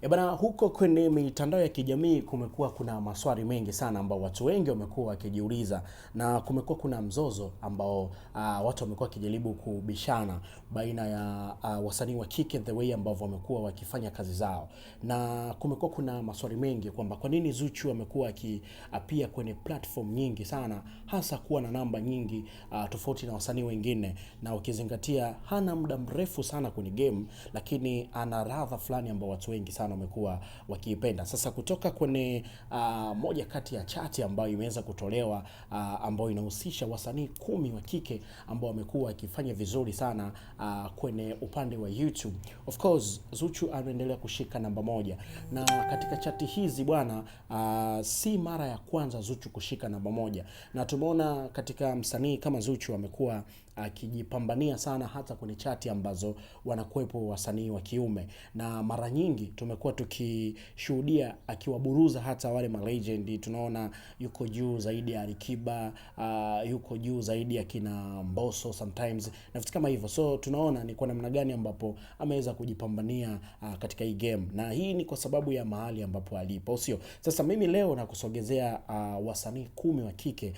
Bana, huko kwenye mitandao ya kijamii kumekuwa kuna maswali mengi sana ambao watu wengi wamekuwa wakijiuliza, na kumekuwa kuna mzozo ambao watu wamekuwa wakijaribu kubishana baina ya wasanii wa kike, the way ambao wamekuwa wakifanya kazi zao. Na kumekuwa kuna maswali mengi kwamba kwa nini Zuchu amekuwa akiapia kwenye platform nyingi sana, hasa kuwa na namba nyingi tofauti na wasanii wengine, na ukizingatia hana muda mrefu sana kwenye game, lakini ana radha fulani ambao watu wengi sana wamekuwa wakiipenda. Sasa kutoka kwenye moja kati ya chati ambayo imeweza kutolewa, ambayo inahusisha wasanii 10 wa kike ambao wamekuwa wakifanya vizuri sana kwenye upande wa YouTube. Of course Zuchu anaendelea kushika namba moja, na katika chati hizi bwana, si mara ya kwanza Zuchu kushika namba moja, na tumeona katika msanii kama Zuchu amekuwa akijipambania sana hata kwenye chati ambazo wanakuwepo wasanii wa kiume, na mara nyingi tumekuwa tukishuhudia akiwaburuza hata wale ma legend. Tunaona yuko juu zaidi ya Alikiba, yuko juu zaidi ya kina Mbosso sometimes na vitu kama hivyo. So tunaona ni kwa namna gani ambapo ameweza kujipambania katika hii game, na hii ni kwa sababu ya mahali ambapo alipo, sio? Sasa mimi leo nakusogezea wasanii 10 wa kike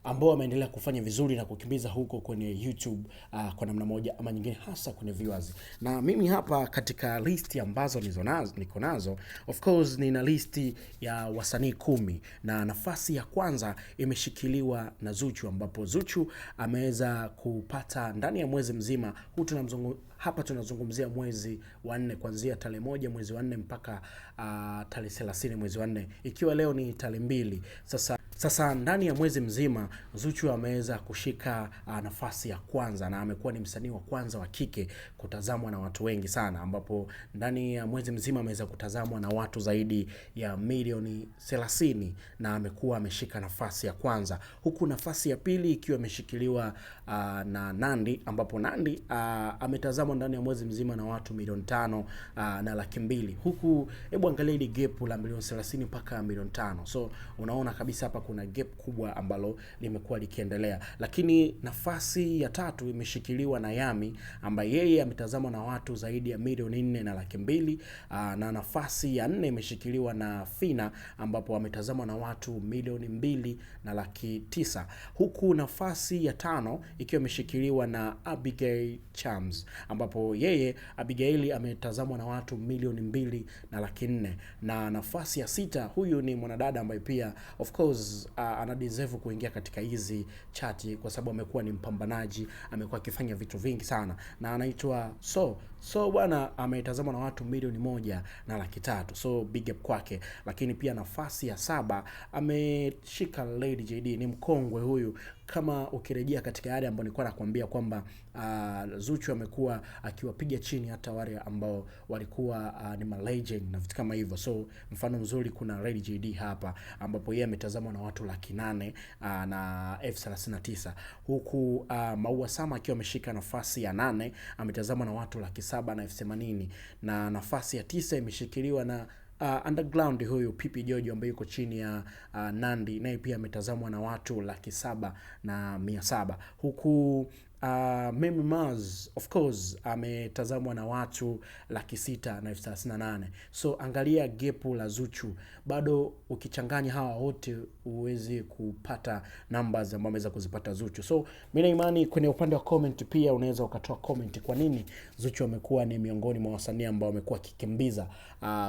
ambao wameendelea kufanya vizuri na kukimbiza huko kwenye YouTube kwa namna moja ama nyingine, hasa kwenye viewers. Na mimi hapa katika listi ambazo niko nazo, of course nina listi ya wasanii 10, na nafasi ya kwanza imeshikiliwa na Zuchu, ambapo Zuchu ameweza kupata ndani ya mwezi mzima huu. Hapa tunazungumzia mwezi wa 4, kuanzia tarehe 1 mwezi wa 4 mpaka tarehe 30 mwezi wa 4, ikiwa leo ni tarehe 2. Sasa ndani ya mwezi mzima Zuchu ameweza kushika nafasi ya kwanza, na amekuwa ni msanii wa kwanza wa kike kutazamwa na watu wengi sana, ambapo ndani ya mwezi mzima ameweza kutazamwa na watu zaidi ya milioni 30, na amekuwa ameshika nafasi ya kwanza, huku nafasi ya pili ikiwa imeshikiliwa na Nandy, ambapo Nandy ametazamwa ndani ya mwezi mzima na watu milioni 5 na laki mbili, huku hebu angalia ile gap la milioni 30 mpaka milioni 5. So unaona kabisa hapa kuna gap kubwa ambalo limekuwa likiendelea. Lakini nafasi ya tatu imeshikiliwa na Yami, ambaye yeye ametazamwa na watu zaidi ya milioni 4 na laki mbili, na nafasi ya 4 imeshikiliwa na Phina, ambapo ametazamwa na watu milioni 2 na laki 9, huku nafasi ya 5 ikiwa imeshikiliwa na Abigail Chams, ambapo yeye Abigail ametazamwa na watu milioni 2 na laki 4, na nafasi ya 6, huyu ni mwanadada ambaye pia of course ana deserve kuingia katika hizi chati kwa sababu amekuwa ni mpambanaji, amekuwa akifanya vitu vingi sana, na anaitwa So bwana ametazamwa na watu milioni 1 na laki 3, so big up kwake. Lakini pia nafasi ya 7 ameshika Lady JD, ni mkongwe huyu. Kama ukirejea katika yale ambayo nilikuwa nakwambia kwamba Zuchu amekuwa akiwapiga chini hata wale ambao walikuwa ni ma legend na vitu kama hivyo. So mfano mzuri kuna Lady JD hapa, ambapo yeye ametazamwa na watu laki 8 na elfu 39, huku Maua Sama akiwa ameshika nafasi ya 8, ametazamwa na watu laki 7 na elfu 80, na nafasi ya 9 imeshikiliwa na underground huyu Pipi Jojo ambaye yuko chini ya Nandy, naye pia ametazamwa na watu laki 7 na 700, huku Mimi Maz of course ametazamwa na watu laki 6 na elfu 38. So angalia gepu la Zuchu, bado ukichanganya hawa wote uweze kupata numbers ambazo ameweza kuzipata Zuchu. So mimi na imani kwenye upande wa comment pia unaweza ukatoa comment kwa nini Zuchu amekuwa ni miongoni mwa wasanii ambao wamekuwa kikimbiza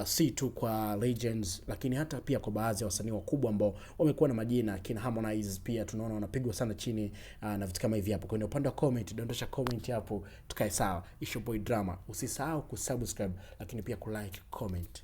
si tu kwa legends, lakini hata pia kwa baadhi ya wasanii wakubwa ambao wamekuwa na majina, kina Harmonize pia tunaona wanapigwa sana chini na vitu kama hivi hapo. Kwenye upande wa comment, dondosha comment hapo tukae sawa. It's your boy Drama. Usisahau kusubscribe, lakini pia kulike, comment.